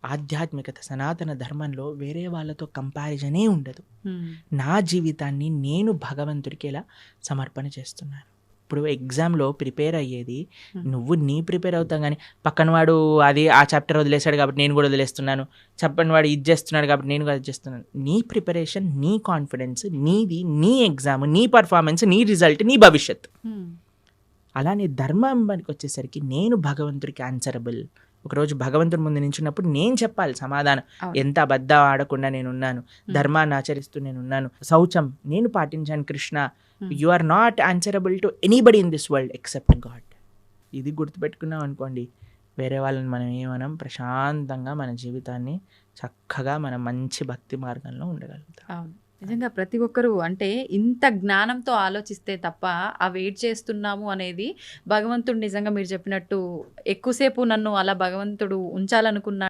ఆధ్యాత్మికత, సనాతన ధర్మంలో వేరే వాళ్ళతో కంపారిజనే ఉండదు. నా జీవితాన్ని నేను భగవంతుడికి ఎలా సమర్పణ చేస్తున్నాను. ఇప్పుడు ఎగ్జామ్లో ప్రిపేర్ అయ్యేది నువ్వు ప్రిపేర్ అవుతావు, కానీ పక్కన వాడు అది ఆ చాప్టర్ వదిలేశాడు కాబట్టి నేను కూడా వదిలేస్తున్నాను, చెప్పని వాడు ఇది చేస్తున్నాడు కాబట్టి నేను కూడా అది చేస్తున్నాను. నీ ప్రిపరేషన్, నీ కాన్ఫిడెన్స్ నీది, నీ ఎగ్జామ్, నీ పర్ఫార్మెన్స్, నీ రిజల్ట్, నీ భవిష్యత్. అలానే ధర్మానికి వచ్చేసరికి నేను భగవంతుడికి ఆన్సరబుల్. ఒకరోజు భగవంతుడి ముందు నించున్నప్పుడు నేను చెప్పాలి సమాధానం. ఎంత అబద్ధం ఆడకుండా నేనున్నాను, ధర్మాన్ని ఆచరిస్తూ నేనున్నాను, శౌచం నేను పాటించాను Krishna. You are not answerable to anybody in this world except God. ఇది గుర్తుపెట్టుకున్నాం అనుకోండి, వేరే వాళ్ళని మనం ఏమనం, ప్రశాంతంగా మన జీవితాన్ని చక్కగా మనం మంచి భక్తి మార్గంలో ఉండగలుగుతాం. అవును, నిజంగా ప్రతి ఒక్కరూ అంటే ఇంత జ్ఞానంతో ఆలోచిస్తే తప్ప ఆ వెయిట్ చేస్తున్నాము అనేది భగవంతుడు నిజంగా మీరు చెప్పినట్టు ఎక్కువసేపు నన్ను అలా భగవంతుడు ఉంచాలనుకున్నాడు